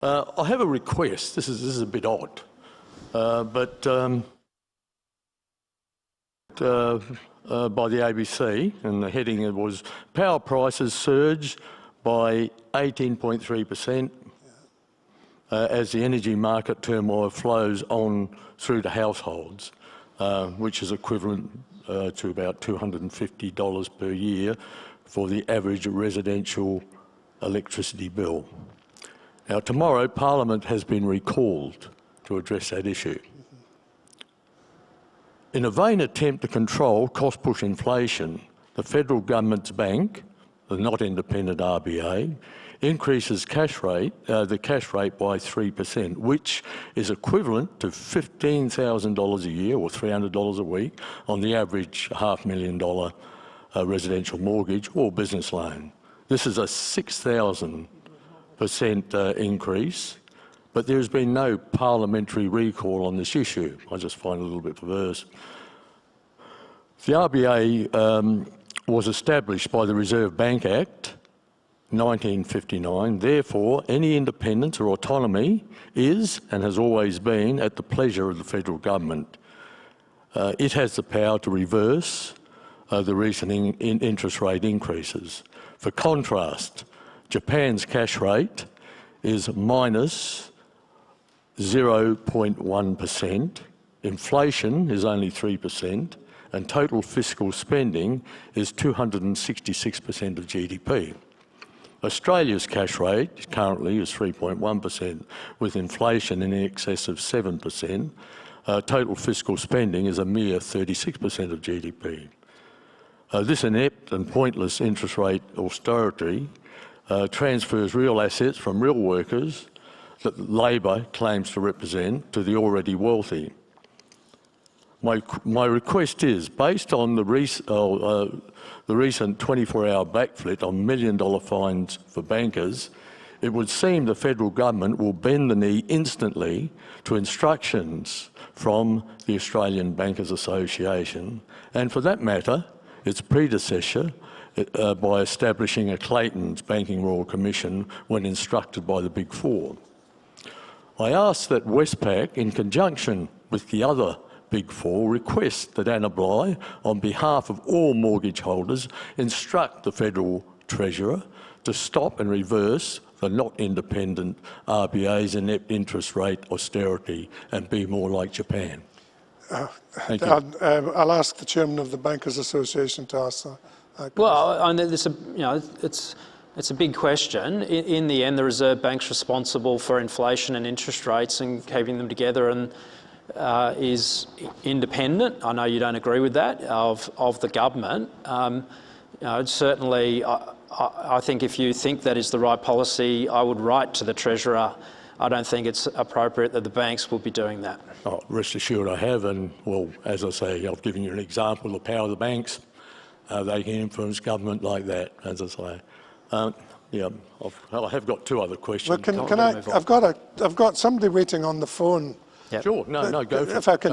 I have a request. This is a bit odd, but by the ABC, and the heading was power prices surge by 18.3% as the energy market turmoil flows on through to households, which is equivalent to about $250 per year for the average residential electricity bill. Now, tomorrow, Parliament has been recalled to address that issue. In a vain attempt to control cost-push inflation, the federal government's bank, the not independent RBA, increases the cash rate by 3%, which is equivalent to $15,000 a year or $300 a week on the average $500,000 residential mortgage or business loan. This is a 6,000% increase, but there's been no parliamentary recall on this issue. I just find it a little bit perverse. The RBA was established by the Reserve Bank Act 1959. Therefore, any independence or autonomy is and has always been at the pleasure of the federal government. It has the power to reverse the recent interest rate increases. For contrast, Japan's cash rate is minus 0.1%, inflation is only 3%, and total fiscal spending is 266% of GDP. Australia's cash rate currently is 3.1%, with inflation in excess of 7%. Total fiscal spending is a mere 36% of GDP. This inept and pointless interest rate austerity transfers real assets from real workers that Labor claims to represent to the already wealthy. My request is, based on the recent 24-hour backflip on $1 million fines for bankers, it would seem the federal government will bend the knee instantly to instructions from the Australian Bankers Association, and for that matter, its predecessor, by establishing a Clayton's Banking Royal Commission when instructed by the Big Four. I ask that Westpac, in conjunction with the other Big Four, request that Anna Bligh, on behalf of all mortgage holders, instruct the Federal Treasurer to stop and reverse the not independent RBA's inept interest rate austerity and be more like Japan. Thank you. I'll ask the Chairman of the Bankers Association to answer. Well, it's a big question. In the end, the Reserve Bank's responsible for inflation and interest rates and keeping them together, and is independent. I know you don't agree with that, of the government. Certainly, I think if you think that is the right policy, I would write to the Treasurer. I don't think it's appropriate that the banks will be doing that. Oh, rest assured I have, and well, as I say, I've given you an example of the power of the banks. They can influence government like that, as I say. Yeah, I have got two other questions. Well, I've got somebody waiting on the phone. Yep. Sure, no, go for it. If I can